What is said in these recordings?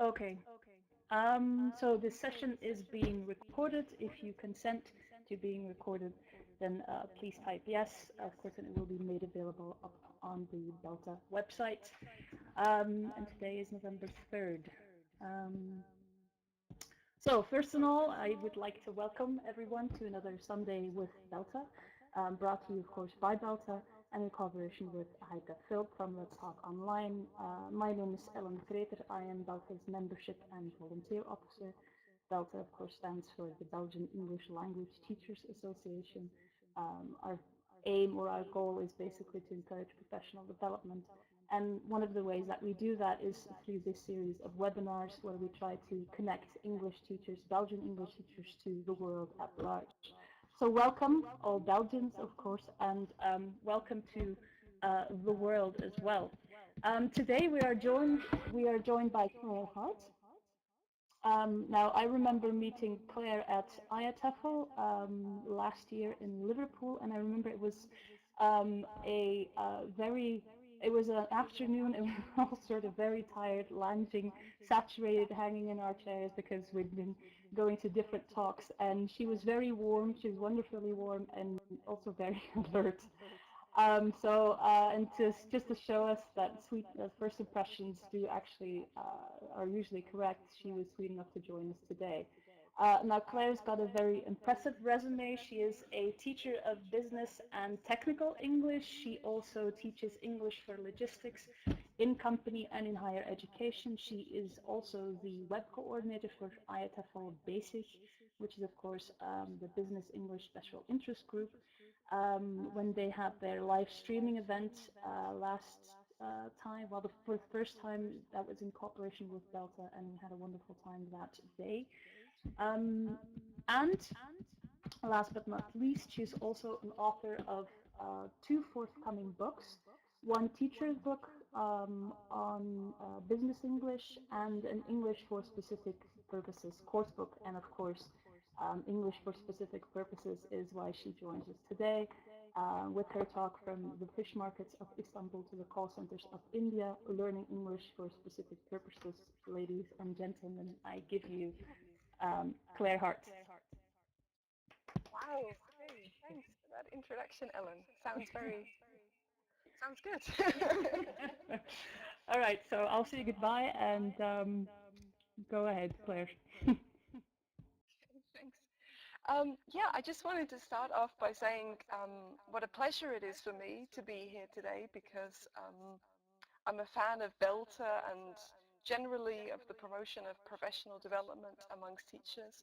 Okay. So this session is being recorded. If you consent to being recorded, then please type yes, of course, and it will be made available up on the BELTA website. And today is November 3rd. Um, so first of all, I would like to welcome everyone to another Sunday with BELTA, brought to you, of course, by BELTA and in collaboration with Heike Philp from Let's Talk Online. My name is Ellen Greter. I am BELTA's Membership and Volunteer Officer. BELTA, of course, stands for the Belgian English Language Teachers Association. Our aim or our goal is basically to encourage professional development. And one of the ways that we do that is through this series of webinars where we try to connect English teachers, Belgian English teachers, to the world at large. So welcome all Belgians, of course, and welcome to the world as well. Today we are joined by Claire Hart. Now, I remember meeting Claire at IATEFL last year in Liverpool, and I remember it was it was an afternoon, and we were all sort of very tired, lounging, saturated, hanging in our chairs because we'd been going to different talks, and she was very warm, she was wonderfully warm, and also very alert. And just to show us that first impressions do actually are usually correct, she was sweet enough to join us today. Now Claire's got a very impressive resume. She is a teacher of business and technical English. She also teaches English for logistics in company and in higher education. She is also the web coordinator for IATFL Basic, which is of course the Business English Special Interest Group. When they had their live streaming event last time, well, for the first time that was in cooperation with BELTA, and we had a wonderful time that day. And last but not least, she's also an author of two forthcoming books. One teacher's book on business English and an English for specific purposes course book. And of course, English for specific purposes is why she joins us today with her talk from the fish markets of Istanbul to the call centers of India, learning English for specific purposes. Ladies and gentlemen, I give you Claire Hart. Wow, okay, thanks for that introduction, Ellen. Sounds good. All right, so I'll say goodbye and go ahead, Claire. Thanks. Yeah, I just wanted to start off by saying what a pleasure it is for me to be here today because I'm a fan of BELTA and generally of the promotion of professional development amongst teachers.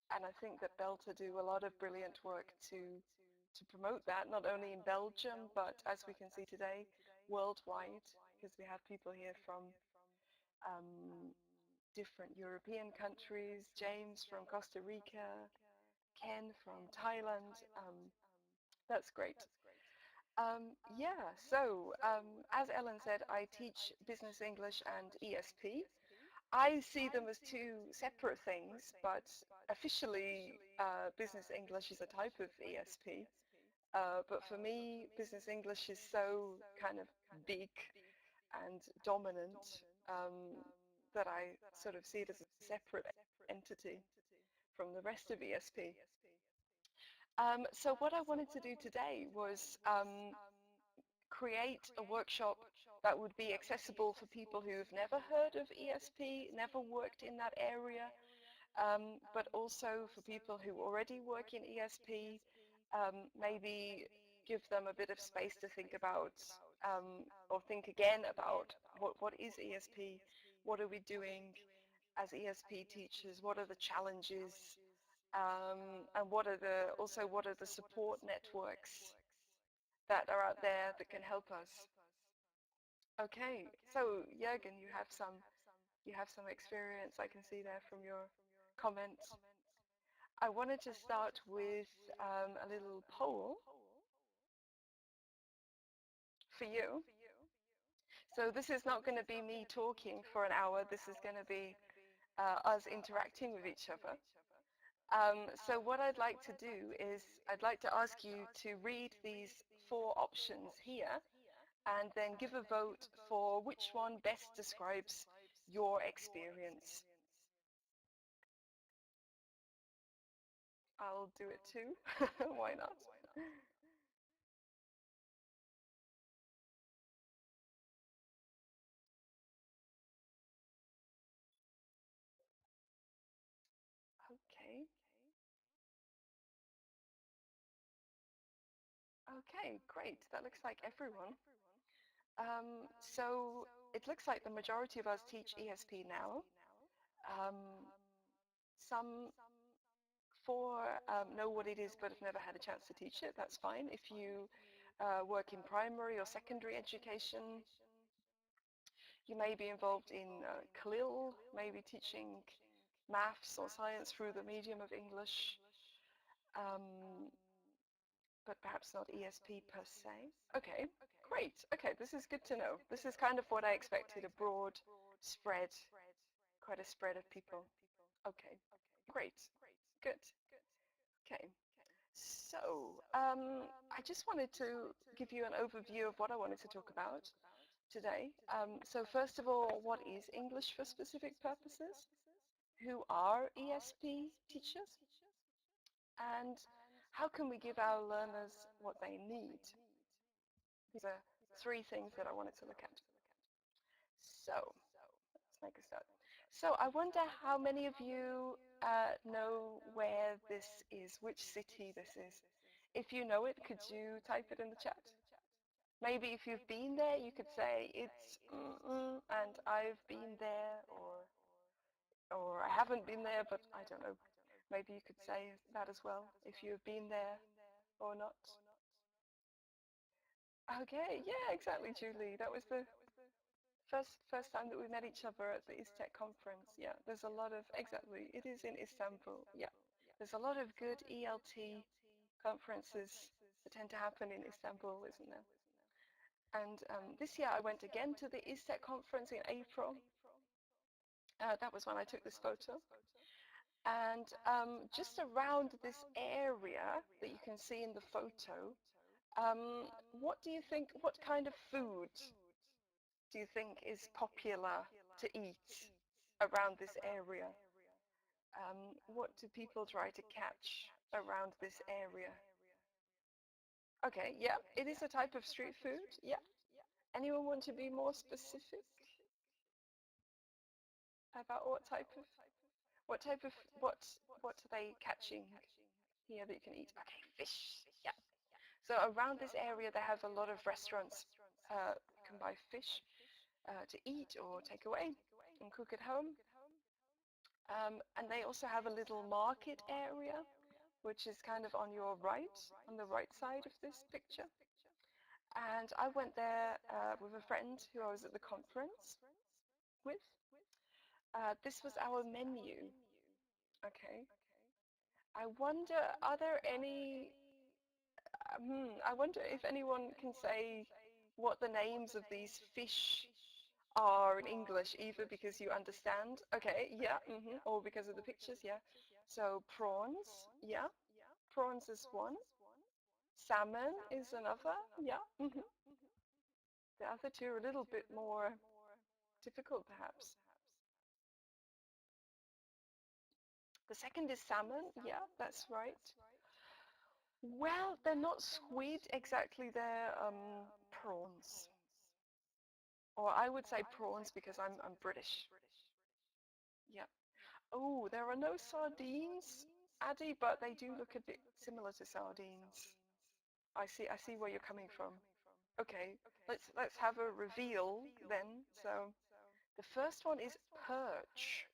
And I think that BELTA do a lot of brilliant work to promote that, not only in Belgium, but as we can see today, worldwide, because we have people here from different European countries, James from Costa Rica, Ken from Thailand. That's great. Yeah, so as Ellen said, I teach business English and ESP. I see them as two separate things, but officially business English is a type of ESP. But for me, business English is so kind of big and dominant that I sort of see it as a separate entity from the rest of ESP. So what I wanted to do today was create a workshop that would be accessible for people who've never heard of ESP, never worked in that area, but also for people who already work in ESP, maybe give them a bit of space to think about or think again about what is ESP, what are we doing as ESP teachers, what are the challenges, and what are the support networks that are out there that can help us. Okay, so Jürgen, you have some experience, I can see there from your comments. I wanted to start with a little poll for you. So this is not going to be me talking for an hour, this is going to be us interacting with each other. So what I'd like to do is I'd like to ask you to read these four options here and then give a vote for which one best describes your experience. I'll do it too. Why not? Okay. Okay, great. That looks like everyone. So it looks like the majority of us teach ESP now. Some four know what it is but have never had a chance to teach it. That's fine. If you work in primary or secondary education, you may be involved in CLIL, maybe teaching maths or science through the medium of English, but perhaps not ESP per se. Okay, great. Okay, this is good to know. This is kind of what I expected, a broad spread, quite a spread of people. Okay, great, good. Okay, so I just wanted to give you an overview of what I wanted to talk about today. So first of all, what is English for specific purposes? Who are ESP teachers? And how can we give our learners what they need? These are three things that I wanted to look at. So let's make a start. So I wonder how many of you know where this is, which city this is. If you know it, could you type it in the chat? Maybe if you've been there, you could say it's and I've been there, or I haven't been there, but I don't know. Maybe you could say that as well, if you've been there or not. Okay, yeah, exactly, Julie. That was the first time that we met each other at the ISTEC conference. Yeah, there's a lot of, exactly, it is in Istanbul. Yeah, there's a lot of good ELT conferences that tend to happen in Istanbul, isn't there? And this year I went again to the ISTEC conference in April. That was when I took this photo. And just around this area that you can see in the photo, what do you think, what kind of food do you think is popular to eat around this area? What do people try to catch around this area? Okay, yeah, it is a type of street food. Yeah. Anyone want to be more specific about what are they catching here that you can eat? Okay, fish. Yeah. So around this area, they have a lot of restaurants. You can buy fish to eat or take away and cook at home. And they also have a little market area, which is kind of on your right, on the right side of this picture. And I went there with a friend who I was at the conference with. This was our menu. Okay. I wonder, are there any, I wonder if anyone can say what the names of these fish are in English, either because you understand, okay, yeah, or because of the pictures, yeah. So prawns, yeah, prawns is one. Salmon is another, yeah. The other two are a little bit more difficult, perhaps. The second is salmon, yeah, that's right. Well, they're not squid exactly, they're prawns. Or I would say prawns because I'm British. Yeah. Oh, there are no sardines, Addy, but they do look a bit similar to sardines. I see where you're coming from. Okay, let's have a reveal then. So the first one is perch.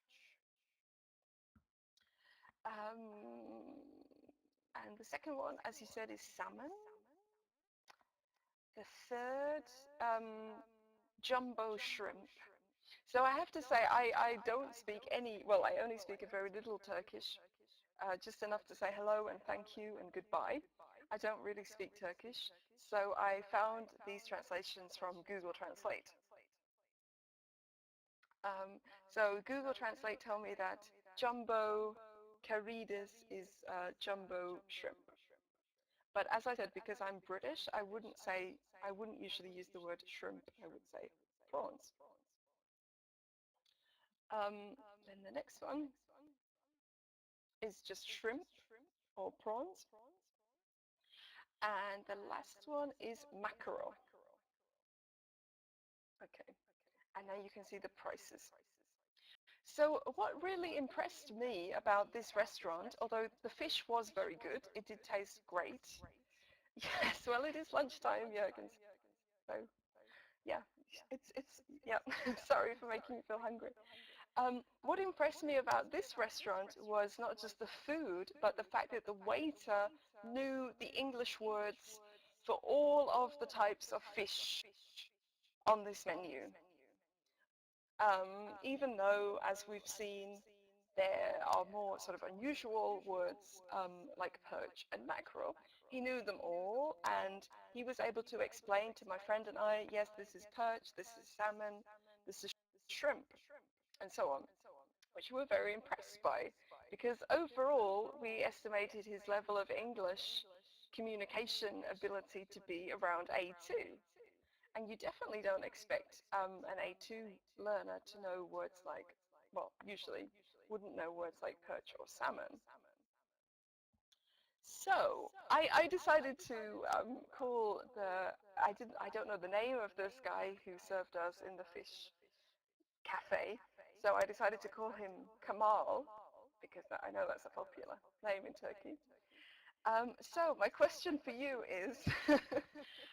And the second one, as you said, is salmon. The third, jumbo shrimp. So I have to say, I don't speak any, well, I only speak a very little Turkish, just enough to say hello and thank you and goodbye. I don't really speak Turkish, so I found these translations from Google Translate. So Google Translate told me that jumbo carides is jumbo shrimp. But as I said, because I'm British, I wouldn't usually use the word shrimp, I would say prawns. Then the next one is just shrimp or prawns. And the last one is mackerel. Okay, and now you can see the prices. So what really impressed me about this restaurant, although the fish was very good, it did taste great. Yes, well, it is lunchtime, Jürgen. So yeah, it's yeah. Sorry for making you feel hungry. What impressed me about this restaurant was not just the food, but the fact that the waiter knew the English words for all of the types of fish on this menu. Even though, as we've seen, there are more sort of unusual words like perch and mackerel, he knew them all, and he was able to explain to my friend and I, yes, this is perch, this is salmon, this is shrimp, and so on, which we were very impressed by, because overall we estimated his level of English communication ability to be around A2. And you definitely don't expect an A2 learner to know words like, well, usually wouldn't know words like perch or salmon. So I decided to call I don't know the name of this guy who served us in the fish cafe. So I decided to call him Kamal because I know that's a popular name in Turkey. So my question for you is,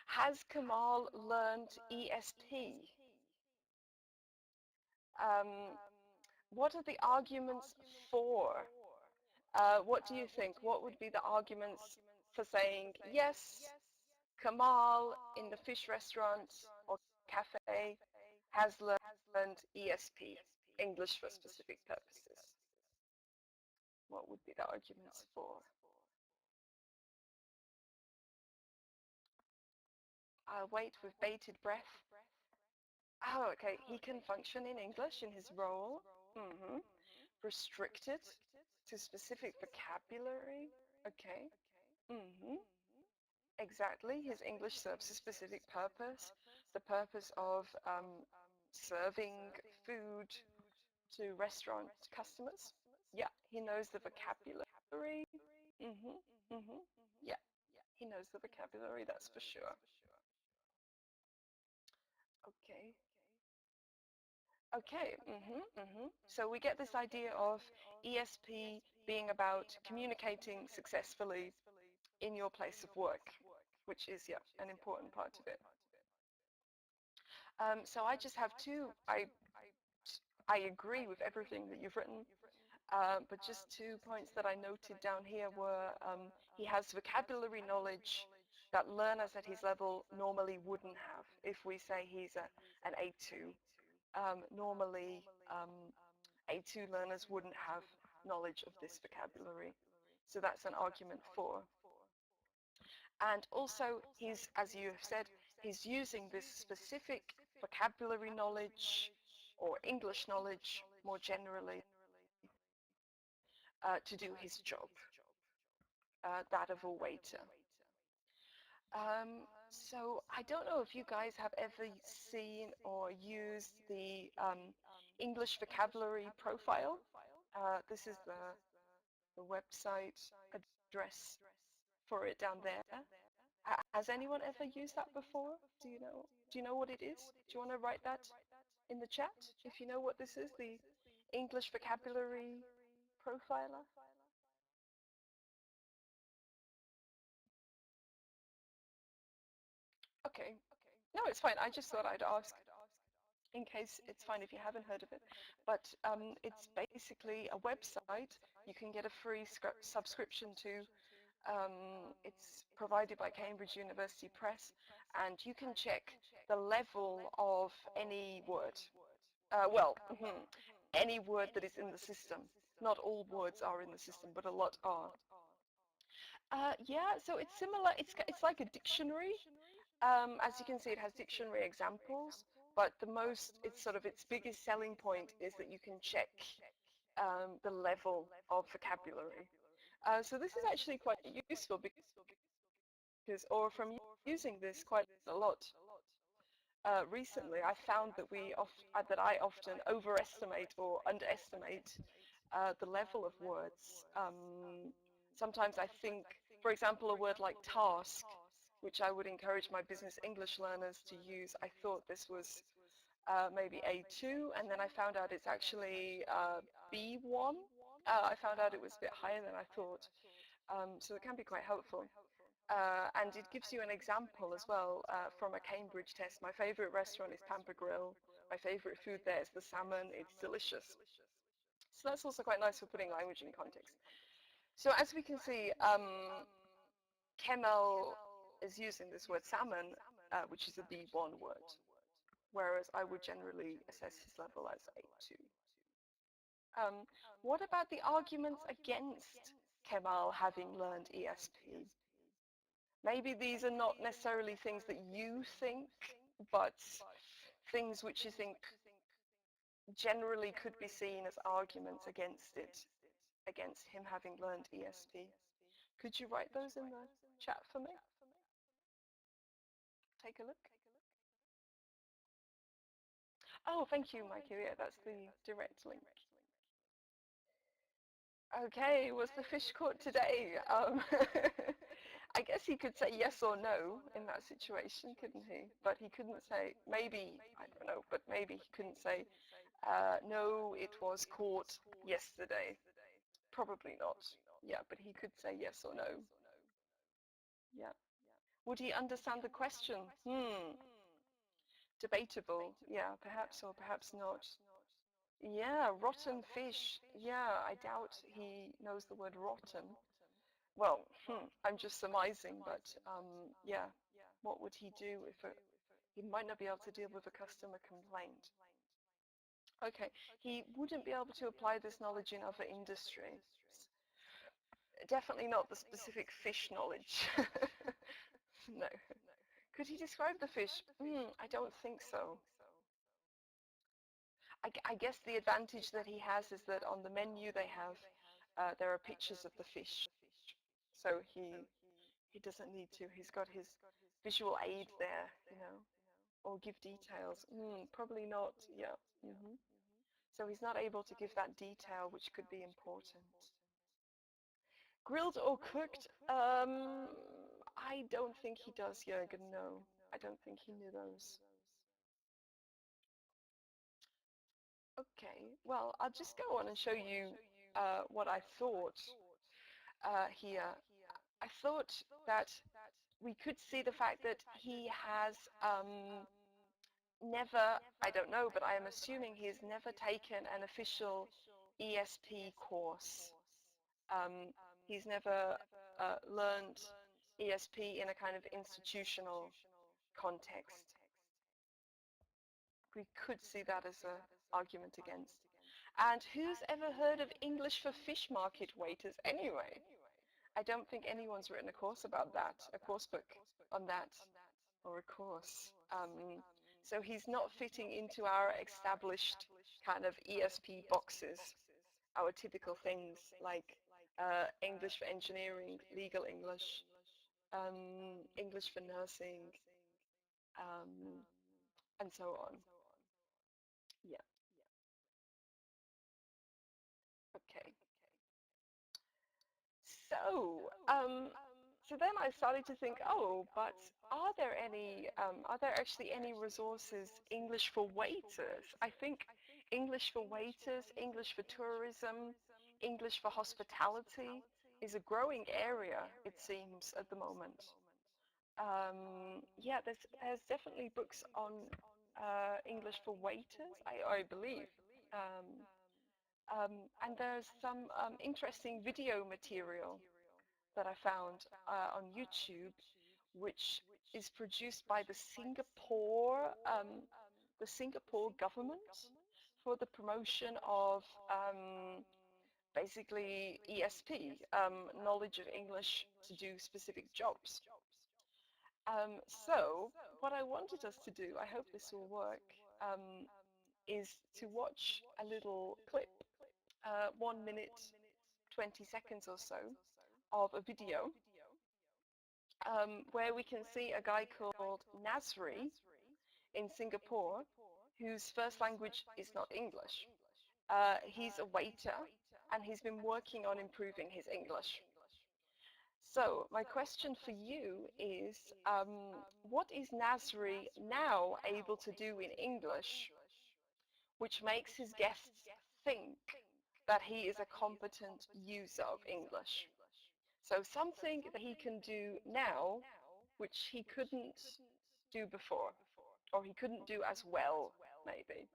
has Kamal learned ESP? Um, what are the arguments for? What do you think? What would be the arguments for saying, yes, Kamal in the fish restaurant or cafe has learned ESP, English for specific purposes? What would be the arguments for? I'll wait with bated breath. Oh, okay. He can function in English in his role. Mm-hmm. Restricted to specific vocabulary. Okay. Mm-hmm. Exactly. His English serves a specific purpose. The purpose of serving food to restaurant customers. Yeah, he knows the vocabulary. Mm-hmm. Mm-hmm. Yeah, he knows the vocabulary, that's for sure. Okay. Okay, So we get this idea of ESP being about communicating successfully in your place of work, which is, yeah, an important part of it. So I just have I agree with everything that you've written, but just 2 points that I noted down here were he has vocabulary knowledge that learners at his level normally wouldn't have. If we say he's an A2, normally A2 learners wouldn't have knowledge of this vocabulary. So that's an argument for. And also, as you have said, he's using this specific vocabulary knowledge or English knowledge more generally to do his job, that of a waiter. So I don't know if you guys have ever seen or used the English vocabulary profile. This is the website address for it down there. Has anyone ever used that before? Do you know what it is? Do you want to write that in the chat if you know what this is, the English vocabulary profiler? Okay. No, it's fine. I just thought I'd ask in case. It's fine if you haven't heard of it. But it's basically a website you can get a free subscription to. It's provided by Cambridge University Press, and you can check the level of any word. Any word that is in the system. Not all words are in the system, but a lot are. Yeah, so it's similar. It's like a dictionary. As you can see, it has dictionary examples, but its biggest selling point is that you can check the level of vocabulary. So this is actually quite useful because, or from using this quite a lot, recently I found that that I often overestimate or underestimate the level of words. Sometimes I think, for example, a word like task, which I would encourage my business English learners to use, I thought this was maybe A2, and then I found out it's actually B1. I found out it was a bit higher than I thought, so it can be quite helpful. And it gives you an example as well from a Cambridge test. My favorite restaurant is Pampa Grill. My favorite food there is the salmon. It's delicious. So that's also quite nice for putting language in context. So as we can see, Kemal is using this word salmon, which is a B1 word, whereas I would generally assess his level as A2. What about the arguments against Kemal having learned ESP? Maybe these are not necessarily things that you think, but things which you think generally could be seen as arguments against it, against him having learned ESP. Could you write those in the chat for me? Take a look. Oh, thank you, Mikey. Yeah, that's the direct link. Okay, was the fish caught today? I guess he could say yes or no in that situation, couldn't he? But he couldn't say, maybe, I don't know, but maybe he couldn't say, no, it was caught yesterday. Probably not. Yeah, but he could say yes or no. Yeah. Would he understand the question? Debatable. Yeah, perhaps or perhaps not. Yeah, rotten fish. Yeah, I doubt he knows the word rotten. Well, I'm just surmising, but yeah, what would he do if he might not be able to deal with a customer complaint? Okay, he wouldn't be able to apply this knowledge in other industries. Definitely not the specific fish knowledge. No. Could he describe the fish? I don't think so. I guess the advantage that he has is that on the menu they have, there are pictures of the fish. So he doesn't need to. He's got his visual aid there, you know, or give details. Probably not. Yeah. So he's not able to give that detail, which could be important. Grilled or cooked? I don't think he does, Jürgen. No, I don't think he knew those. Okay, well, I'll just go on and show you what I thought here. I thought that we could see the fact that he has never, I don't know, but I am assuming he's never taken an official ESP course. He's never learned ESP in a kind of institutional context. We could see that as an argument against. And who's ever heard of English for fish market waiters anyway? I don't think anyone's written a course about that, a course book on that, or a course. So he's not fitting into our established kind of ESP boxes, our typical things like English for engineering, legal English, English for nursing, and so on. Yeah. Okay. So, so then I started to think, oh, but are there actually any resources English for waiters? I think English for waiters, English for tourism, English for hospitality is a growing area, it seems, at the moment. Yeah, there's definitely books on English for waiters, I believe. And there's some interesting video material that I found on YouTube, which is produced by the Singapore government for the promotion of basically ESP, knowledge of English to do specific jobs. So what I wanted us to do, I hope this will work, is to watch a little clip, 1 minute, 20 seconds or so, of a video where we can see a guy called Nasri in Singapore whose first language is not English. He's a waiter and he's been working on improving his English. So my question for you is, what is Nasri now able to do in English which makes his guests think that he is a competent user of English? So something that he can do now which he couldn't do before, or he couldn't do as well, maybe.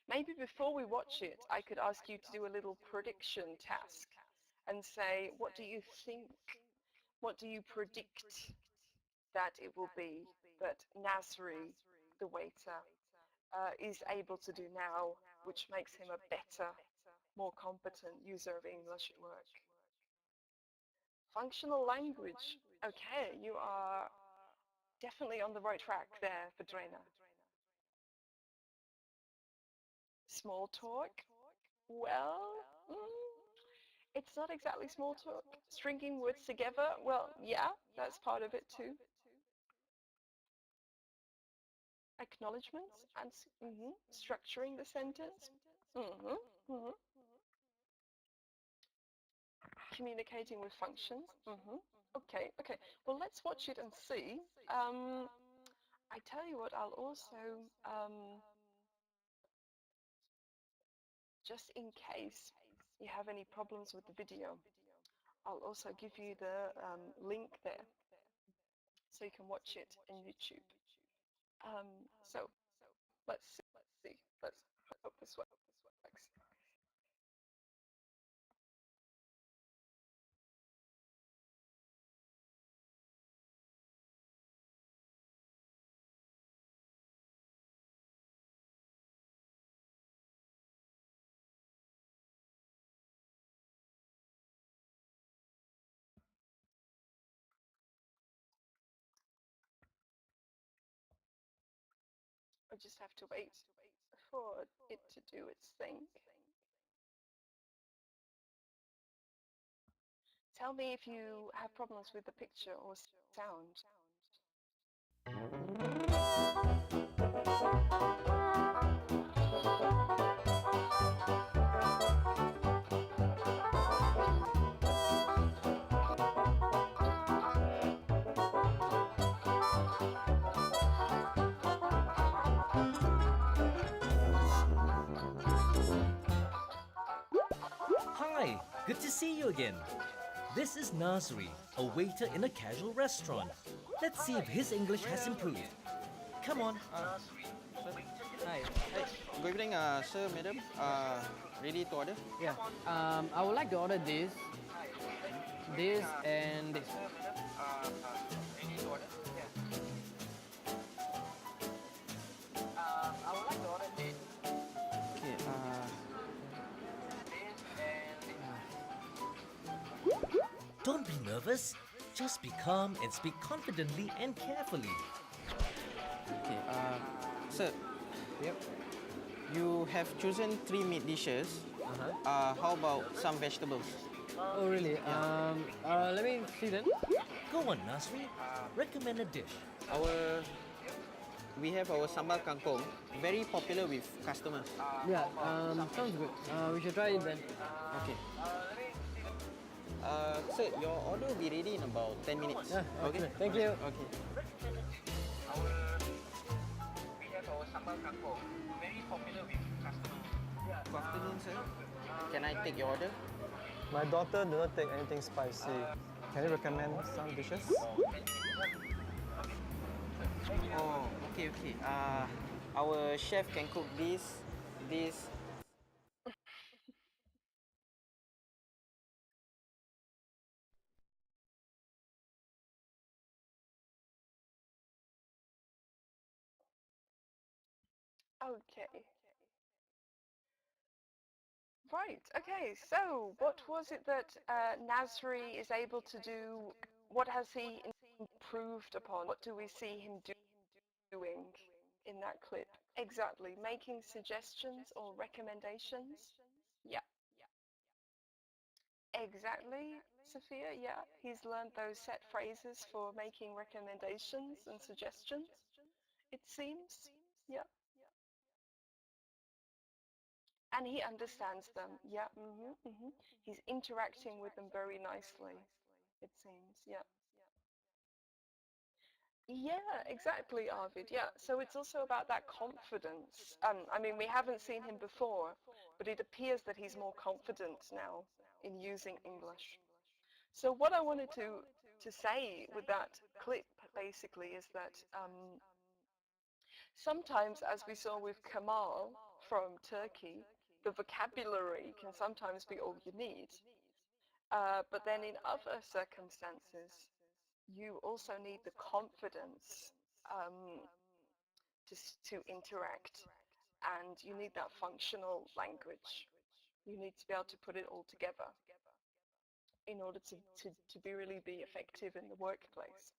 Maybe before we watch it, I could ask you to do a little prediction task and say, what do you think? What do you predict that it will be that Nasri, the waiter, is able to do now, which makes him a better, more competent user of English at work? Functional language. Okay, you are definitely on the right track there, Vedrena. Small talk? Well, it's not exactly small talk. Stringing words together? Well, yeah, that's part of it too. Acknowledgements and structuring the sentence. Communicating with functions. Okay, okay. Well, let's watch it and see. I tell you what, I'll also, just in case you have any problems with the video, I'll also give you the link there so you can watch it in YouTube. So let's see. Let's hope this works. I just have to wait for it to do its thing. Tell me if you have problems with the picture or sound. Hi, good to see you again. This is Nasri, a waiter in a casual restaurant. Let's see if his English has improved. Come on. Hi. Good evening, sir, madam. Ready to order? Yeah. I would like to order this, and this. Ready to order? I would like to order this. Okay. Don't be nervous. Just be calm and speak confidently and carefully. Okay. Sir, Yep. you have chosen 3 meat dishes. How about some vegetables? Oh really? Let me see then. Go on, Nasri. Recommend a dish. We have our sambal kangkong, very popular with customers. Yeah. Sounds good. We should try it then. Okay. Sir, your order will be ready in about 10 minutes. Yeah. Okay. Thank you. Okay. We have our sambal kangkong, very popular with customers. Good afternoon, sir. Can I take your order? My daughter do not take anything spicy. Can you recommend some dishes? Oh, okay. Our chef can cook this. Okay. Right, okay, so what was it that Nasri is able to do? What has he improved upon? What do we see him doing in that clip? Exactly, making suggestions or recommendations? Yeah. Exactly, Sophia, yeah. He's learned those set phrases for making recommendations and suggestions, it seems. Yeah. And he understands them. Yeah. He's interacting with them very nicely, it seems. Yeah. Yeah, exactly, Arvid. Yeah. So it's also about that confidence. I mean, we haven't seen him before, but it appears that he's more confident now in using English. So what I wanted to say with that clip basically is that sometimes, as we saw with Kemal from Turkey, the vocabulary can sometimes be all you need. But then in other circumstances, you also need the confidence um, to interact, and you need that functional language. You need to be able to put it all together in order to really be effective in the workplace.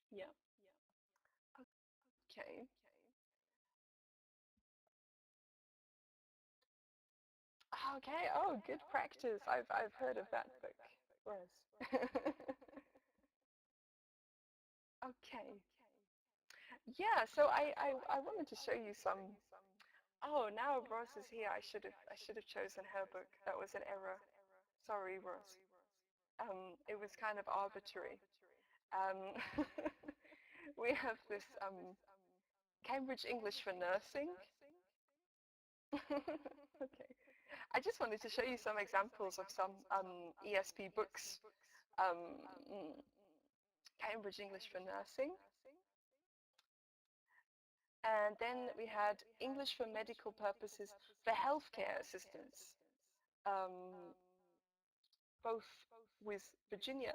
Yeah. Okay. Okay. Oh, good practice. I've heard of that book. Yes. Okay. Yeah. So I wanted to show you some. Oh, now Rose is here. I should have chosen her book. That was an error. Sorry, Rose. It was kind of arbitrary. Um, we have this Cambridge English for Nursing. Okay. I just wanted to show you some examples of some ESP books. Um, mm, Cambridge English for Nursing. And then we had English for Medical Purposes for Healthcare Assistants, both with Virginia.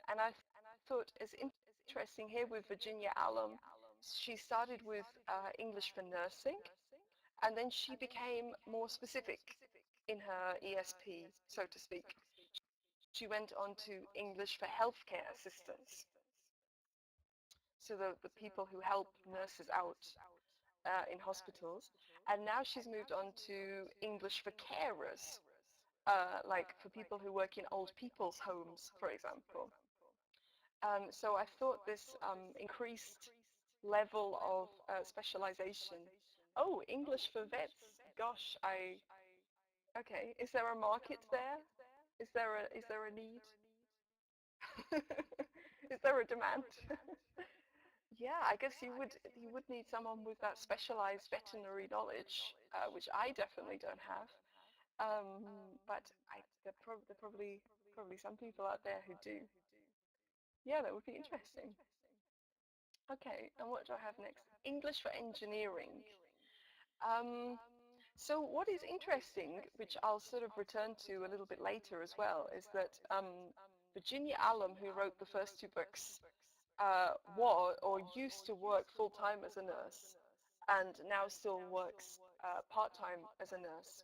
And I thought it's interesting here with Virginia Allen, she started with English for Nursing, and then she became more specific in her ESP, so to speak. She went on to English for Healthcare Assistants. So the people who help nurses out in hospitals. And now she's moved on to English for carers, like for people who work in old people's homes, for example. So I thought this increased level of specialization. Oh, English for vets. Gosh, okay. Is there a market there? Is there a need? Is there a demand? Yeah, I guess you would need someone with that specialized veterinary knowledge, which I definitely don't have. But there probably some people out there who do. Yeah, that would be interesting. Okay, and what do I have next? English for engineering. Um, so what is interesting, which I'll sort of return to a little bit later as well, is that Virginia Allen, who wrote the first two books, was or used to work full-time as a nurse and now still works part-time as a nurse.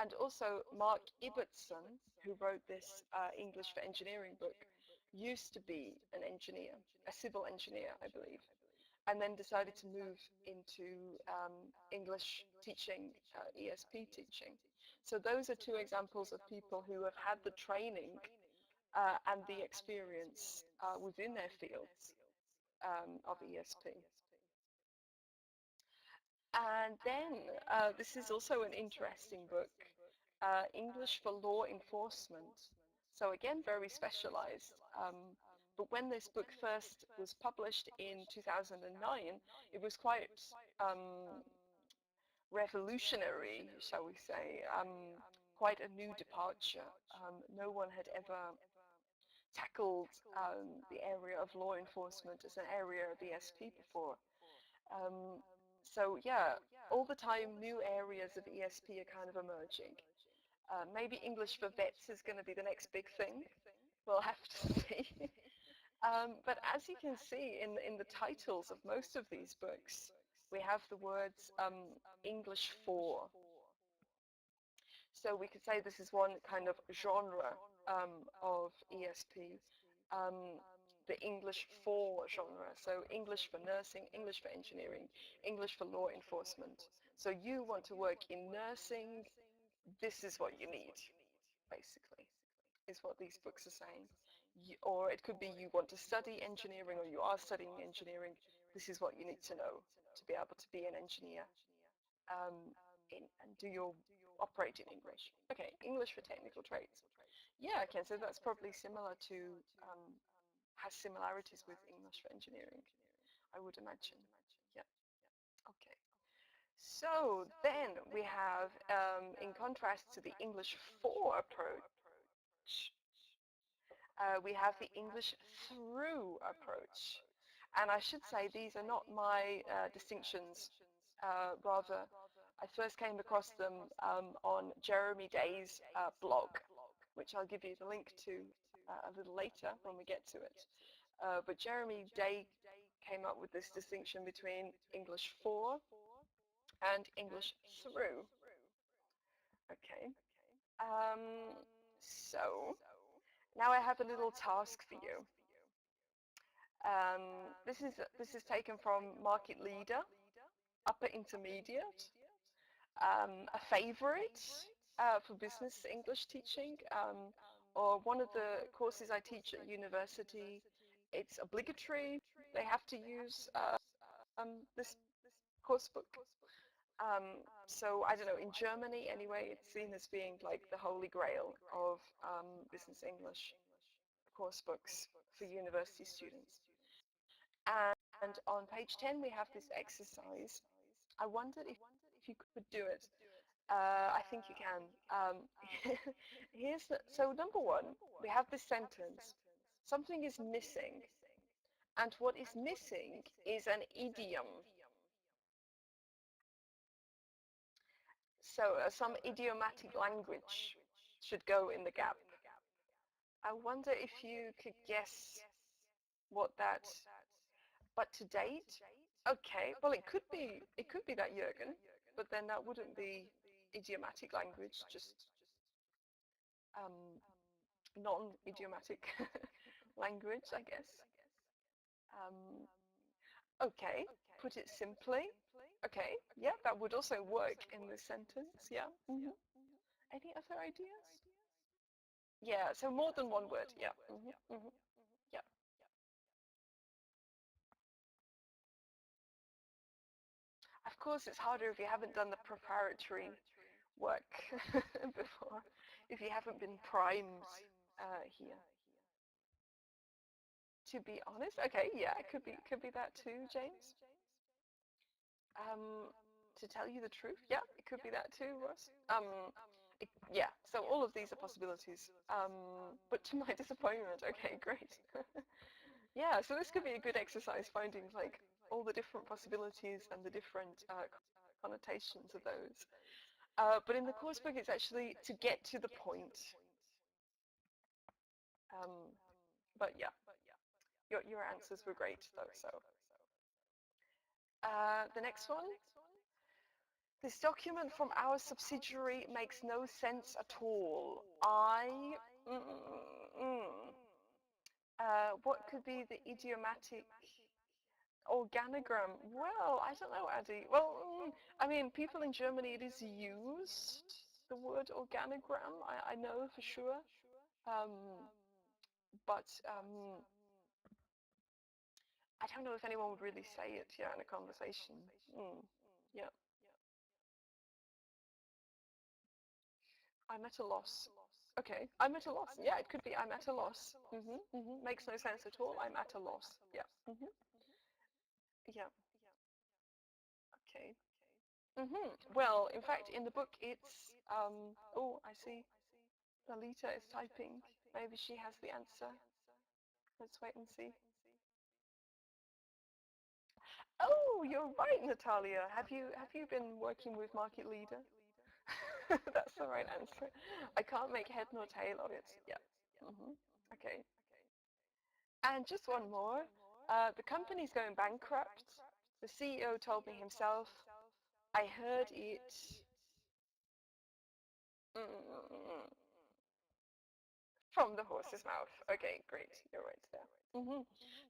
And also Mark Ibbotson, who wrote this English for Engineering book, used to be an engineer, a civil engineer, I believe, and then decided to move into English teaching, ESP teaching. So those are two examples of people who have had the training and the experience within their fields of ESP. And then this is also an interesting book, English for Law Enforcement. So again, very specialized. But when this book first was published in 2009, it was quite revolutionary, shall we say, quite a new departure. No one had ever tackled the area of law enforcement as an area of ESP before. So yeah, all the time new areas of ESP are kind of emerging. Maybe English for vets is going to be the next big thing. We'll have to see. But as you can see in the titles of most of these books, we have the words English for. So we could say this is one kind of genre of ESP, the English for genre. So English for nursing, English for engineering, English for law enforcement. So you want to work in nursing, this is what you need, basically, is what these books are saying. Or it could be you want to study engineering or you are studying engineering, this is what you need to know to be able to be an engineer and operate in English. Okay, English for technical trades. Yeah, okay, so that's probably similar to, has similarities with English for engineering, I would imagine. Yeah, okay. So then we have, in contrast to the English for approach, we have the English through approach. And I should say these are not my distinctions. Rather, I first came across them on Jeremy Day's blog, which I'll give you the link to a little later when we get to it. But Jeremy Day came up with this distinction between English for and English through. Okay. So now I have a little task for you. This is taken from Market Leader, Upper Intermediate, a favorite for business English teaching, or one of the courses I teach at university. It's obligatory. They have to use this course book. So I don't know, in Germany anyway, it's seen as being like the holy grail of business English course books for university students. And on page 10, we have this exercise. I wondered if you could do it. I think you can. So number one, we have this sentence. Something is missing. And what is missing is an idiom. So some idiomatic language should go in the gap. I wonder if you could guess what that, but to date, okay, well it could be that Jürgen, but then that wouldn't be idiomatic language, just non-idiomatic language, I guess. Okay, put it simply. Okay, yeah, that would also work in this sentence, yeah. Mm-hmm. Any other ideas? Yeah, so more than one word, yeah. Mm-hmm. Mm-hmm. Yeah. Of course, it's harder if you haven't done the preparatory work before, if you haven't been primed here. To be honest, okay, yeah, it could be that too, James. To tell you the truth, yeah, it could be that too, Ross. Yeah, so all of these are possibilities. But to my disappointment, okay, great. Yeah, so this could be a good exercise, finding like all the different possibilities and the different connotations of those. But in the course book, it's actually to get to the point. But yeah, your answers were great though. So the next one. This document from our subsidiary makes no sense at all. What could be the idiomatic organogram? Well, I don't know, Addy. Well, I mean, people in Germany, it is used, the word organogram, I know for sure. But I don't know if anyone would really say it, yeah, in a conversation. Yeah. I'm at a loss. Okay, I'm at a loss. Yeah, it could be I'm at a loss. Makes no sense at all. I'm at a loss. Yeah. Yeah. Okay. Well, in fact, in the book, it's oh, I see. Lalita is typing. Maybe she has the answer. Let's wait and see. Oh, you're right, Natalia. Have you been working with Market Leader? That's the right answer. I can't make head nor tail of it. Yeah. Okay. And just one more. The company's going bankrupt. The CEO told me himself. I heard it. From the horse's mouth. Okay, great. You're right there.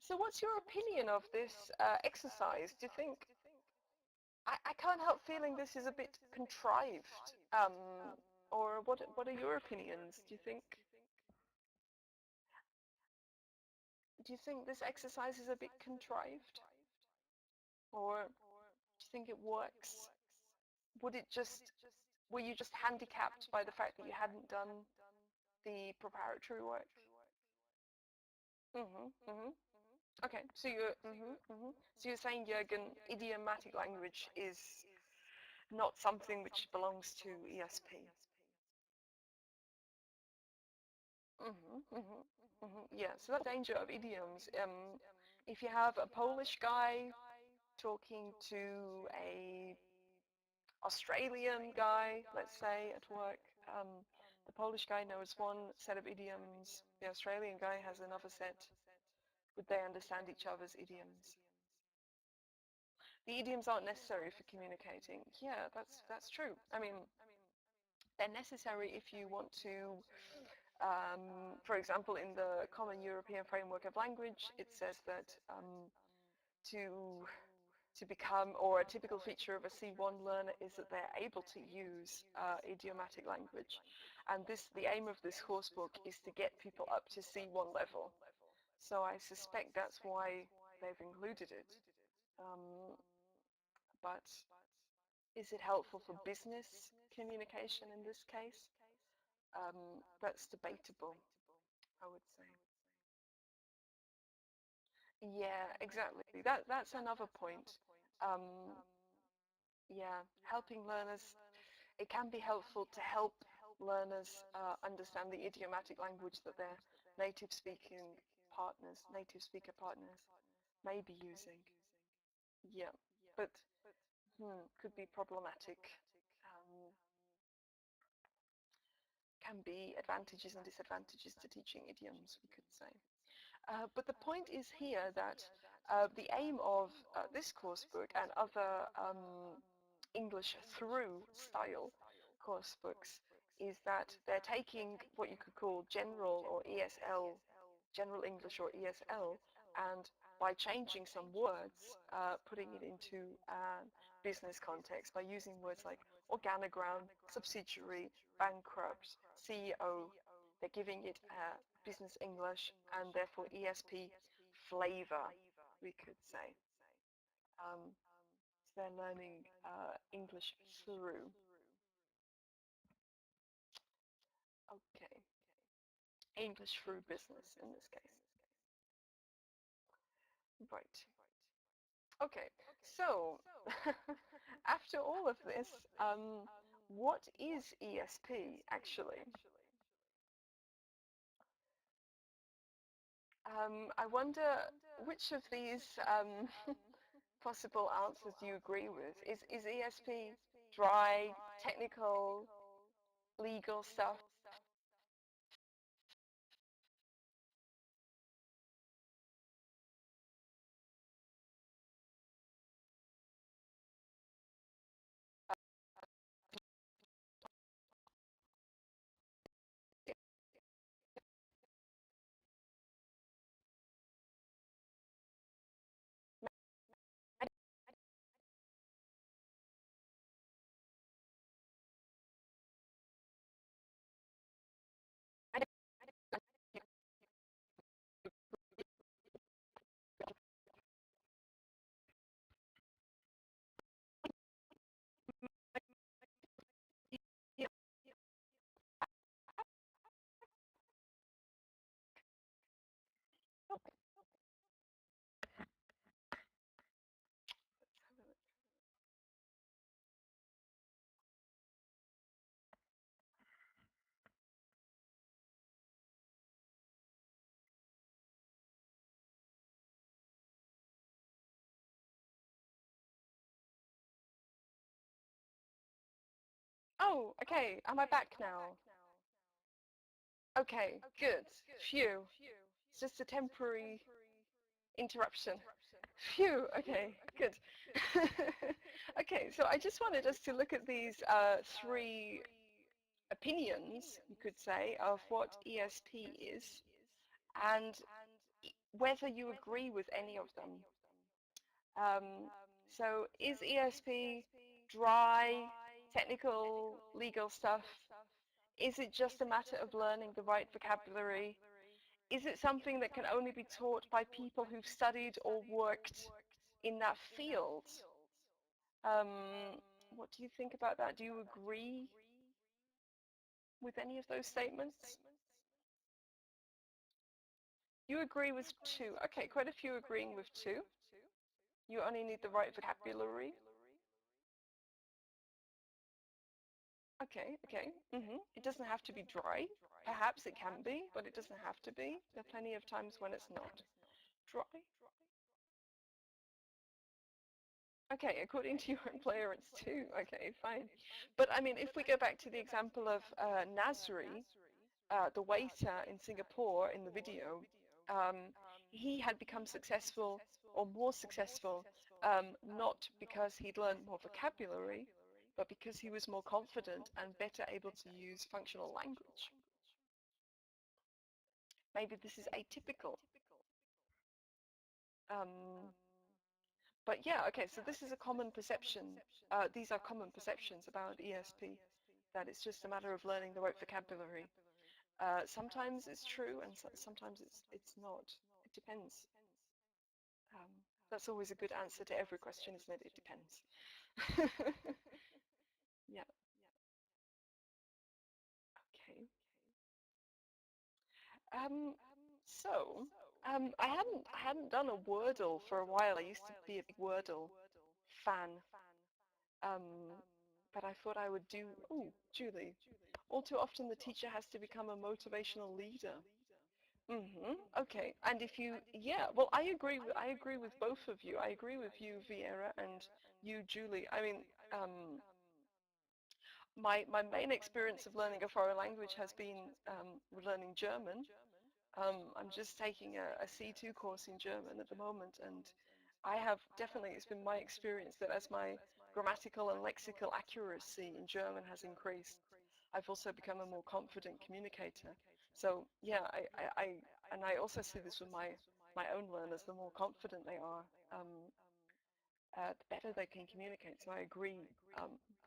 So what's your opinion of this exercise? Do you think... I can't help feeling this is a bit contrived. Or what are your opinions? Do you think this exercise is a bit contrived? Or do you think it works? Would it just, were you just handicapped by the fact that you hadn't done the preparatory work? Okay, so you're saying, Jürgen, idiomatic language is not something which belongs to ESP. Yeah, so the danger of idioms. If you have a Polish guy talking to a Australian guy, let's say, at work, the Polish guy knows one set of idioms, the Australian guy has another set. Would they understand each other's idioms? The idioms aren't necessary for communicating. Yeah, that's true. I mean, they're necessary if you want to, for example, in the Common European Framework of Language, it says that to become, or a typical feature of a C1 learner is that they're able to use idiomatic language. And the aim of this coursebook is to get people up to C1 level. So I suspect that's why they've included it. But is it helpful for business communication in this case? That's debatable, I would say. Yeah, exactly. That's another point. Yeah, helping learners, it can be helpful to help learners understand the idiomatic language that their native speaker partners may be using. Yeah, but could be problematic. Can be advantages and disadvantages to teaching idioms, we could say. But the point is here that the aim of this coursebook and other English through style coursebooks is that they're taking what you could call general or ESL, general English or ESL, and by changing some words, putting it into business context by using words like organogram, subsidiary, bankrupt, CEO. They're giving it business English and therefore ESP flavor, we could say. So they're learning English through. Okay. English through business in this case. Right. Okay, so after all of this, what is ESP actually? I wonder which of these possible answers do you agree with? Is ESP dry, technical, legal stuff? Oh, okay, am I back now? Okay, good. Phew. It's just a temporary interruption. Phew, okay, good. Okay, so I just wanted us to look at these three opinions, you could say, of what ESP is and whether you agree with any of them. So is ESP dry, technical, legal stuff? Is it just a matter of learning the right vocabulary? Is it something that can only be taught by people who've studied or worked in that field. What do you think about that? Do you agree with any of those statements? You agree with 2. Okay, quite a few agreeing with 2. You only need the right vocabulary. Okay, okay. It doesn't have to be dry. Perhaps it can be, but it doesn't have to be. There are plenty of times when it's not dry. Okay, according to your employer, it's 2. Okay, fine. But I mean, if we go back to the example of Nasri, the waiter in Singapore in the video, he had become successful or more successful not because he'd learned more vocabulary, but because he was more confident and better able to use functional language. Maybe this is atypical. But yeah, okay, so this is a common perception. These are common perceptions about ESP, that it's just a matter of learning the right vocabulary. Sometimes it's true, and sometimes it's not. It depends. That's always a good answer to every question, isn't it? It depends. Yeah. Okay. I hadn't done a Wordle for a while. I used to be a big Wordle fan. But I thought I would do. Oh, Julie. All too often, the teacher has to become a motivational leader. Okay. And if you, yeah, well, I agree with both of you. I agree with you, Vieira, and you, Julie. I mean, my main experience of learning a foreign language has been learning German. I'm just taking a C2 course in German at the moment, and I have definitely, it's been my experience that as my grammatical and lexical accuracy in German has increased, I've also become a more confident communicator. So yeah, I also see this with my own learners. The more confident they are, the better they can communicate. So I agree.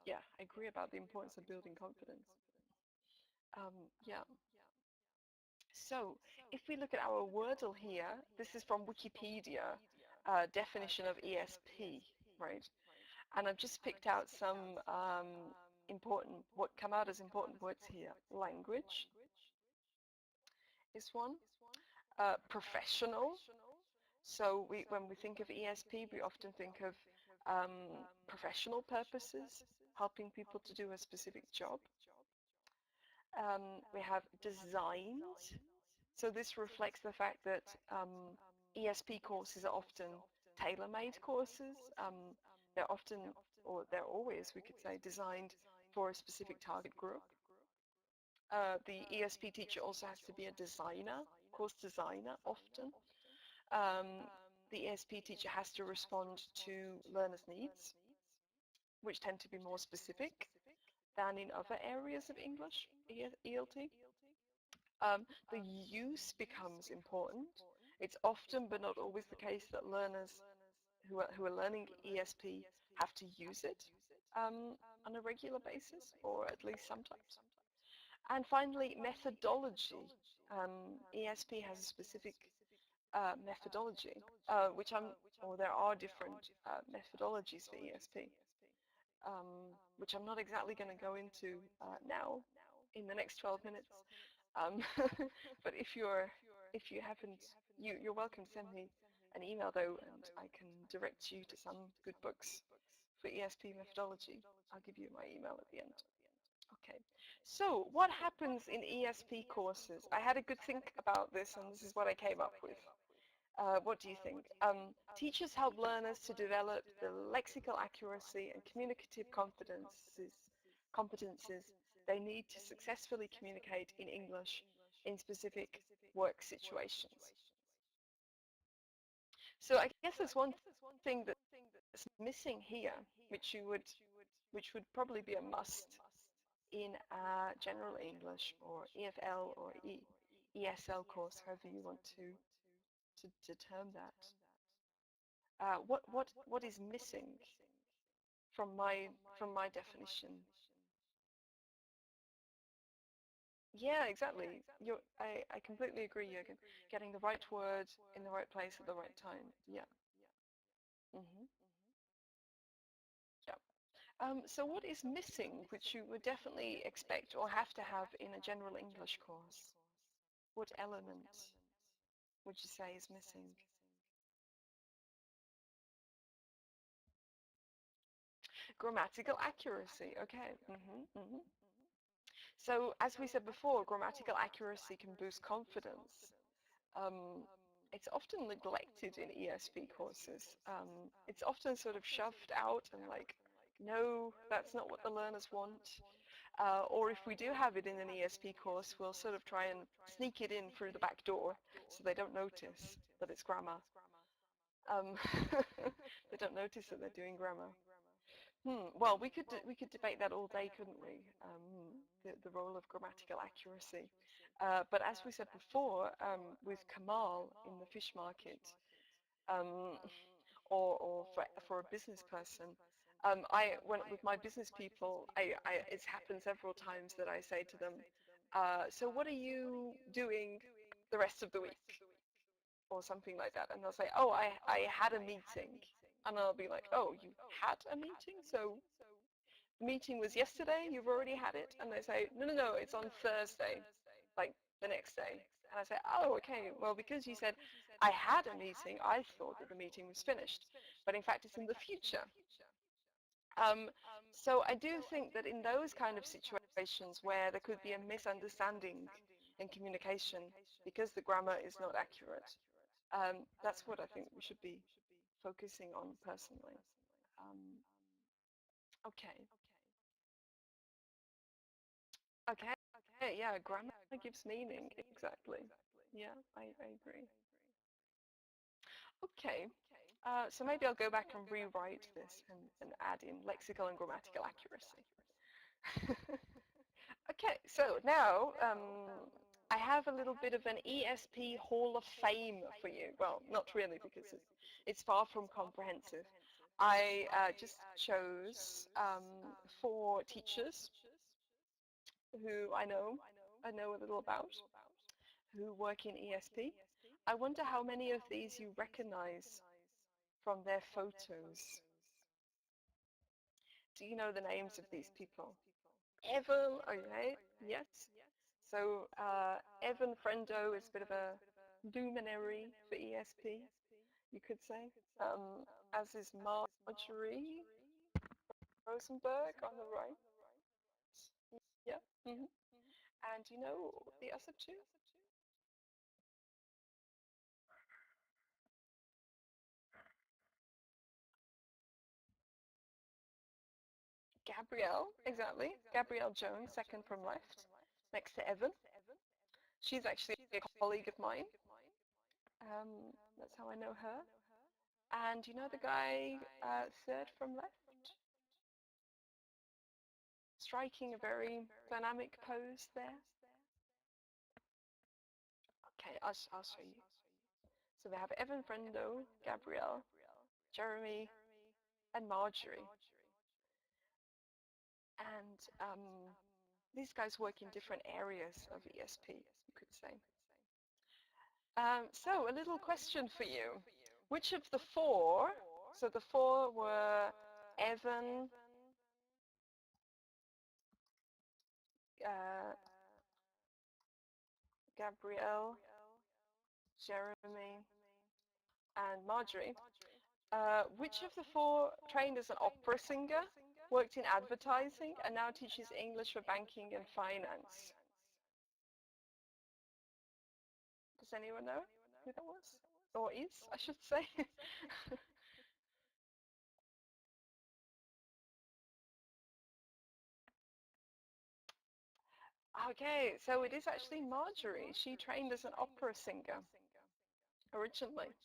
Yeah, I agree about the importance of building confidence. Yeah. So if we look at our Wordle here, this is from Wikipedia, definition of ESP, right? And I've just picked out some what come out as important words here. Language is one. Professional. So when we think of ESP, we often think of professional purposes, helping people to do a specific job. We have designed. So this reflects the fact that ESP courses are often tailor-made courses. They're often, or they're always, we could say, designed for a specific target group. The ESP teacher also has to be a designer, course designer often. The ESP teacher has to respond to learners' needs, which tend to be more specific than in other areas of English, ELT. The use becomes important. It's often, but not always, the case that learners who are learning ESP have to use it on a regular basis, or at least sometimes. And finally, methodology. ESP has a specific methodology, there are different methodologies for ESP, which I'm not exactly going to go into now in the next 12 minutes. But if you haven't, you're welcome to send me an email though, and I can direct you to some good books for ESP methodology. I'll give you my email at the end. Okay, so what happens in ESP courses? I had a good think about this, and this is what I came up with. What do you think? Teachers help learners to develop the lexical accuracy and communicative competences they need to successfully communicate in English in specific work situations. So I guess there's one thing that's missing here, which would probably be a must in a general English or EFL or ESL course, however you want to term that. What is missing from my definition? Yeah, exactly. I completely agree, Jürgen. Getting the right word in the right place at the right time. Yeah. Mm-hmm. Yeah. So what is missing, which you would definitely expect or have to have in a general English course? What element would you say is missing? Grammatical accuracy. Okay. So as we said before, grammatical accuracy can boost confidence. Um, it's often neglected in ESP courses. It's often sort of shoved out and like, no, that's not what the learners want. Or if we do have it in an ESP course, we'll sort of try and sneak it in through the back door so they don't notice that it's grammar. Um, they don't notice that they're doing grammar. Well, we could debate that all day, couldn't we? The role of grammatical accuracy. But as we said before, with Kamal in the fish market, um, or for a business person, with my business people, it's happened several times that I say to them, so what are you doing the rest of the week? Or something like that, and they'll say, oh, I had a meeting, and I'll be like, oh, you had a meeting? So the meeting was yesterday, you've already had it? And they say, no, it's on Thursday, like the next day. And I say, oh, okay, well, because you said I had a meeting, I thought that the meeting was finished, but in fact it's in the future. Um, so I do think that in those kind of situations where there could be a misunderstanding in communication because the grammar is not accurate, that's what I think we should be focusing on personally. Um, okay. Okay. Yeah, grammar gives meaning. Exactly. Yeah, I agree. Okay. So maybe I'll go back and rewrite this and add in lexical and grammatical accuracy. Okay, so now I have a little bit of an ESP Hall of Fame for you. Well, not really, because it's far from comprehensive. I just chose 4 teachers who I know a little about, who work in ESP. I wonder how many of these you recognize from their photos. Do you know the names of these people? Evan, okay, yes. So Evan Frendo is a bit of a luminary for ESP, you could say, as is Marjorie Rosenberg on the right. Yeah. And you know the other 2? Gabrielle, exactly. Gabrielle Jones, second from left, next to Evan. She's actually a colleague of mine. That's how I know her. And you know the guy third from left? Striking a very dynamic pose there. Okay, I'll show you. So we have Evan Frendo, Gabrielle, Jeremy, and Marjorie. And these guys work in different areas of ESP, you could say. So a little question for you. Which of the 4, so the 4 were Evan, Gabrielle, Jeremy, and Marjorie, which of the 4 trained as an opera singer, worked in advertising, and now teaches English for banking and finance? Does anyone know who that was? Or is, I should say. Okay, so it is actually Marjorie. She trained as an opera singer originally.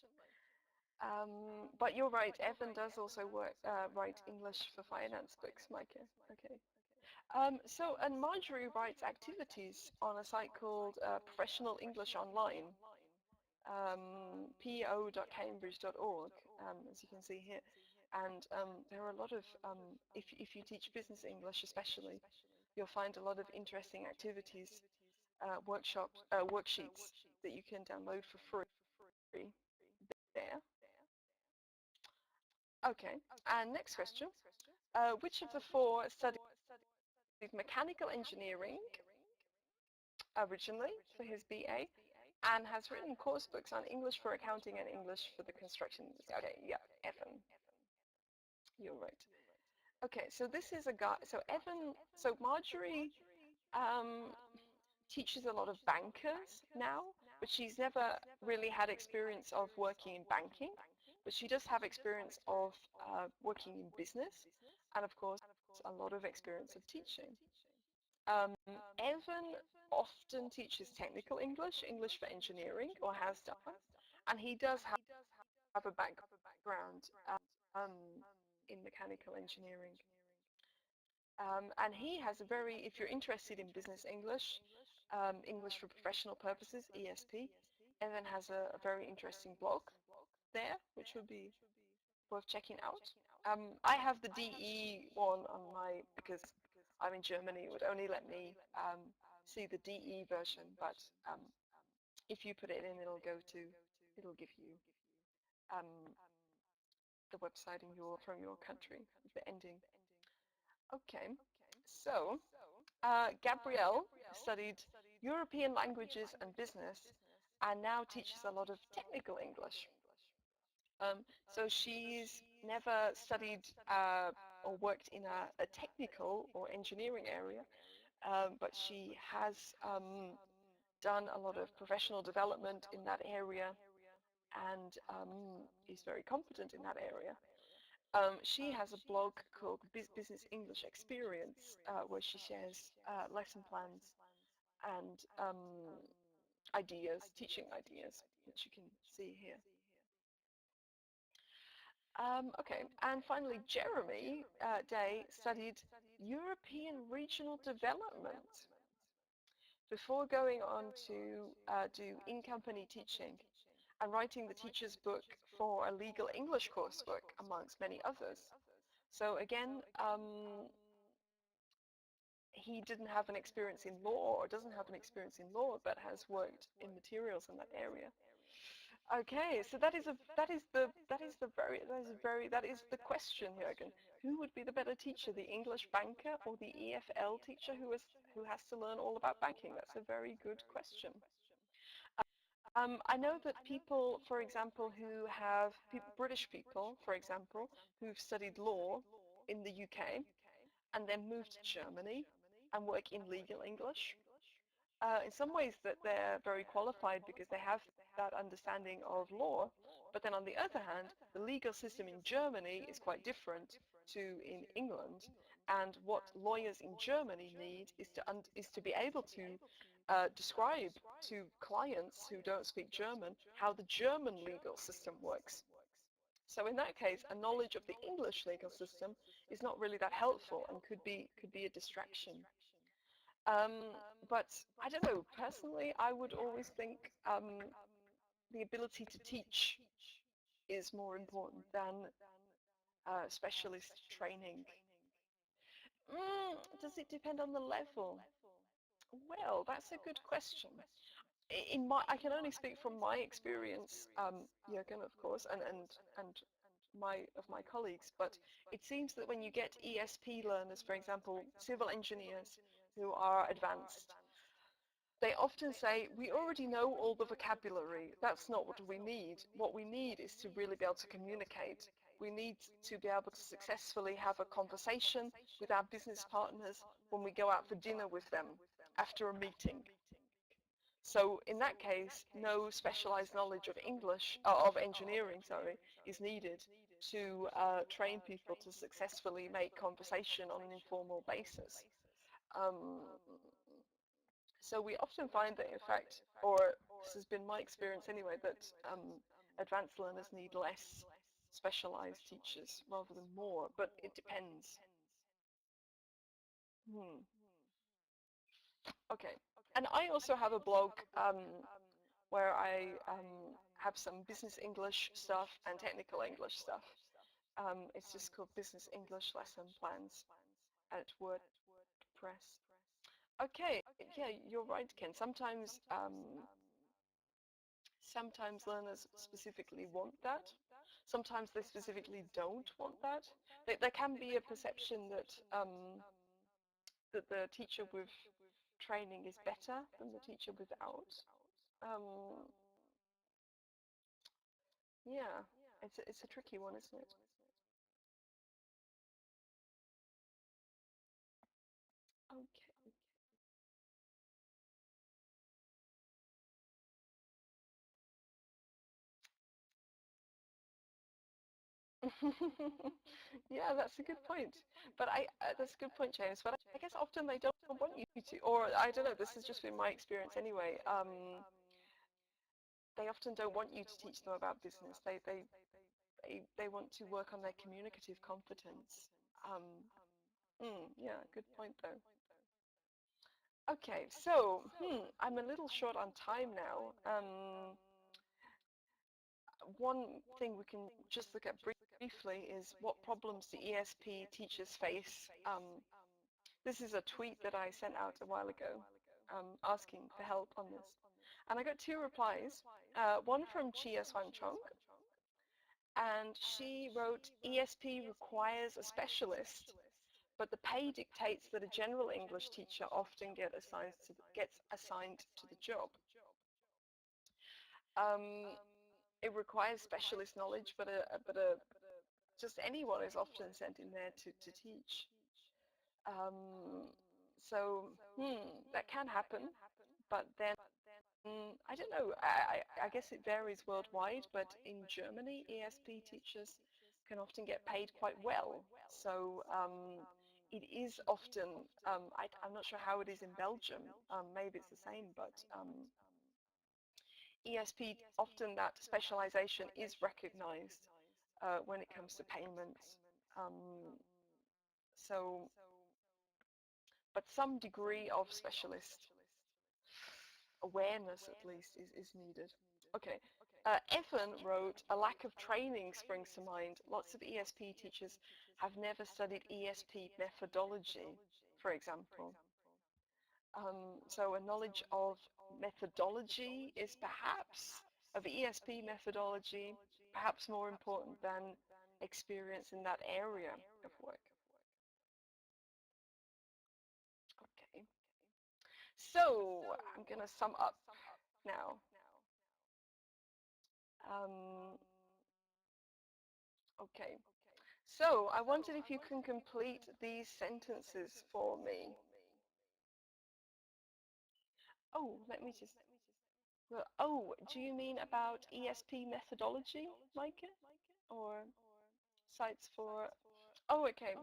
But you're right, Evan does also write English for finance books, Micah. Okay. And Marjorie writes activities on a site called Professional English Online, po.cambridge.org, as you can see here. And there are a lot of, if you teach business English especially, you'll find a lot of interesting activities, worksheets that you can download for free there. Okay, and next question. Which of the four studied mechanical engineering originally for his BA and has written course books on English for accounting and English for the construction industry? Okay, yeah, Evan. You're right. Okay, so this is a guy, so Evan, so Marjorie teaches a lot of bankers now, but she's never really had experience of working in banking, but she does have experience of working in business, and of course, a lot of experience of teaching. Evan often teaches technical English, English for engineering, or has done, and he does have a background um, in mechanical engineering. And he has a very, if you're interested in business English, English for professional purposes, ESP, Evan has a very interesting blog there, which would be worth checking out. I have the DE one on my, because I'm in Germany, it would only let me see the DE version, but if you put it in, it'll give you the website from your country, the ending. Okay, so Gabrielle studied European languages and business and now teaches a lot of technical English. So she's never studied or worked in a technical or engineering area, but she has done a lot of professional development in that area and is very competent in that area. She has a blog called Business English Experience, where she shares lesson plans and ideas, teaching ideas, which you can see here. Okay, and finally, Jeremy Day studied European Regional Development before going on to do in-company teaching and writing the teacher's book for a legal English coursework, amongst many others. So again, he didn't have an experience in law or doesn't have an experience in law, but has worked in materials in that area. Okay, so that is the question, Jürgen. Who would be the better teacher, the English banker or the EFL teacher who has to learn all about banking? That's a very good question. I know that people, for example, who have British people, for example, who've studied law in the UK and then moved to Germany and work in legal English. In some ways that they're very qualified because they have that understanding of law, but then on the other hand, the legal system in Germany is quite different to in England, and what lawyers in Germany need is to be able to describe to clients who don't speak German how the German legal system works. So in that case, a knowledge of the English legal system is not really that helpful and could be a distraction. But I don't know, personally, I would always think the ability to teach is more important than specialist training. Does it depend on the level? Well, that's a good question. I can only speak from my experience, Jürgen, of course, and my colleagues, but it seems that when you get ESP learners, for example, civil engineers who are advanced, they often say, we already know all the vocabulary. That's not what we need. What we need is to really be able to communicate. We need to be able to successfully have a conversation with our business partners when we go out for dinner with them after a meeting. So in that case, no specialized knowledge of engineering, is needed to train people to successfully make conversation on an informal basis. So we often find that, in fact, or this has been my experience anyway, that advanced learners need less specialized teachers rather than more, but it depends. Okay, and I also have a blog where I have some business English stuff and technical English stuff. It's just called Business English Lesson Plans at WordPress. Okay, yeah, you're right, Ken. Sometimes learners specifically want that. Sometimes they specifically don't want that. There can be a perception that that the teacher with training is better than the teacher without. Um, yeah, it's a tricky one, isn't it? Okay. Yeah, that's a good point. But that's a good point, James. But I guess often they don't want you to, or I don't know. This has just been my experience anyway. They often don't want you to teach them about business. They want to work on their communicative competence. Yeah, good point though. Okay, so I'm a little short on time now. One thing we can just look at briefly is what problems the ESP teachers face. This is a tweet that I sent out a while ago asking for help on this. And I got 2 replies, one from Chia Swan Chong, and she wrote, ESP requires a specialist, but the pay dictates that a general English teacher often gets assigned to the job. It requires specialist knowledge, but just anyone is often sent in there to teach. So that can happen, but then I don't know. I guess it varies worldwide, but in Germany, ESP teachers can often get paid quite well. So it is often, I'm not sure how it is in Belgium, maybe it's the same, but ESP, often that specialization is recognized when it comes to payments. So, but some degree of specialist awareness at least is needed. Okay. Evan wrote, a lack of training springs to mind. Lots of ESP teachers have never studied ESP methodology, for example. So a knowledge of methodology is perhaps, of ESP methodology, perhaps more important than experience in that area of work. Okay. So I'm going to sum up now. Okay. So I wondered if you can complete these sentences for me. Oh, let me just. Well, oh, do you mean about ESP methodology, Micah? Or sites for? Oh, okay.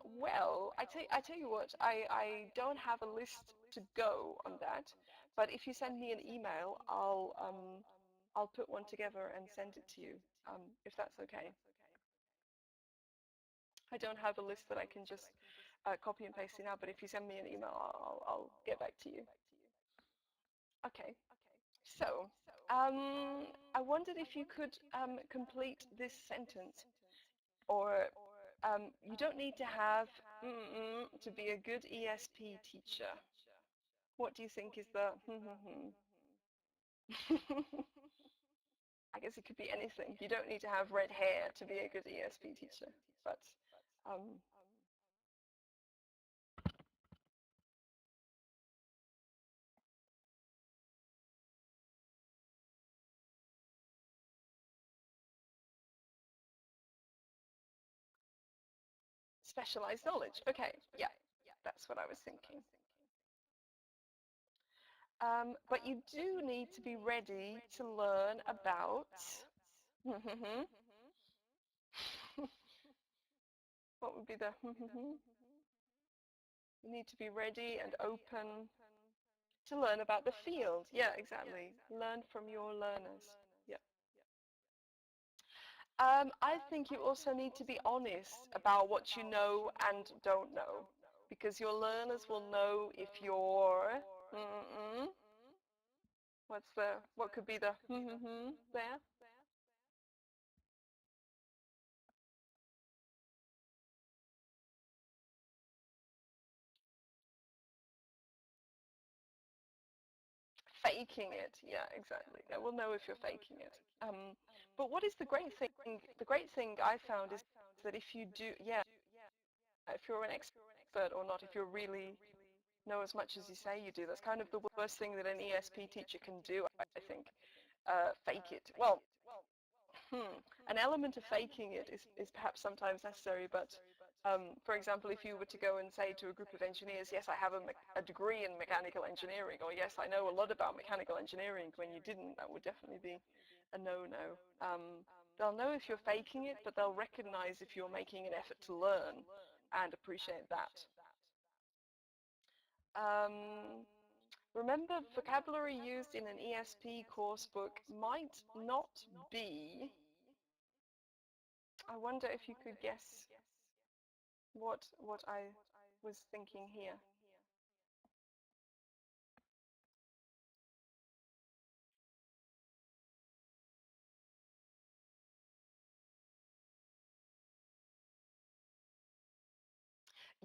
Well, I tell you what, I don't have a list to go on that, but if you send me an email, I'll put one together and send it to you, if that's okay. I don't have a list that I can just copy and paste it now, but if you send me an email, I'll get back to you. Okay. So, I wondered if you could complete this sentence, or you don't need to have to be a good ESP teacher. What do you think is the I guess it could be anything. You don't need to have red hair to be a good ESP teacher, but specialized knowledge. Okay, yeah, that's what I was thinking. But you do need to be ready to learn about what would be the you need to be ready and open to learn about the field. Yeah, exactly. Learn from your learners. Yeah. I think you also need to be honest about what you know and don't know, because your learners will know if you're what could be the there? faking it. Yeah, exactly. Yeah, we'll know if you're faking it. But what is the great thing? The great thing I found is that if you do, yeah, if you're an expert or not, if you really know as much as you say you do, that's kind of the worst thing that an ESP teacher can do, I think. Fake it. Well, an element of faking it is perhaps sometimes necessary, but for example, if you were to go and say to a group of engineers, yes, I have a degree in mechanical engineering, or yes, I know a lot about mechanical engineering, when you didn't, that would definitely be a no-no. They'll know if you're faking it, but they'll recognize if you're making an effort to learn and appreciate that. Remember, vocabulary used in an ESP course book might not be. I wonder if you could guess what I was thinking here.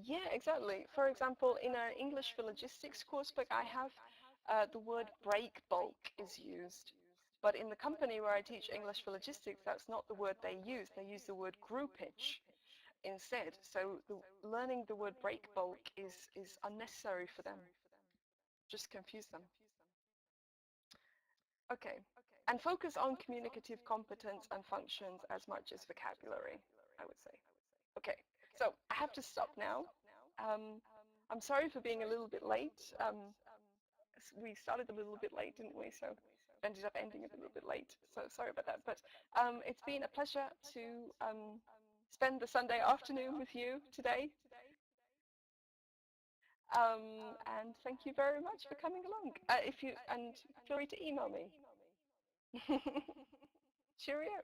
Yeah, exactly. For example, in an English for Logistics coursebook, I have the word break bulk is used. But in the company where I teach English for Logistics, that's not the word they use. They use the word groupage instead. So learning the word break bulk is unnecessary for them. Just confuse them. Okay. And focus on communicative competence and functions as much as vocabulary, I would say. Okay, so I have to stop now. I'm sorry for being a little bit late. We started a little bit late, didn't we? So ended up ending a little bit late. So sorry about that. But it's been a pleasure to spend the Sunday afternoon with you today. And thank you very much for coming along. And feel free to email me. Cheerio.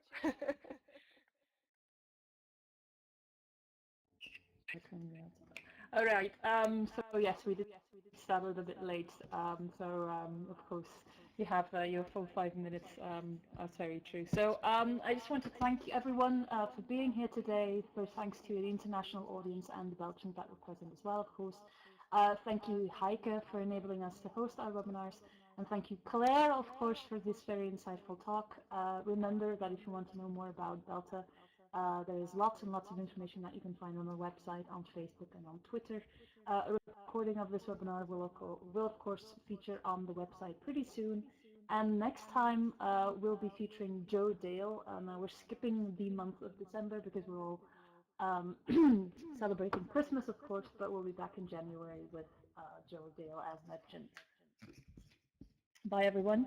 All right. So yes, we did start a little bit late. Of course you have your full 5 minutes. That's very true. So I just want to thank everyone for being here today. First, thanks to the international audience and the Belgians that were present as well, of course. Thank you, Heike, for enabling us to host our webinars. And thank you, Claire, of course, for this very insightful talk. Remember that if you want to know more about BELTA, there is lots and lots of information that you can find on our website, on Facebook, and on Twitter. A recording of this webinar will of course feature on the website pretty soon. And next time we'll be featuring Joe Dale. We're skipping the month of December because we're all celebrating Christmas, of course, but we'll be back in January with Joe Dale as mentioned. Bye, everyone.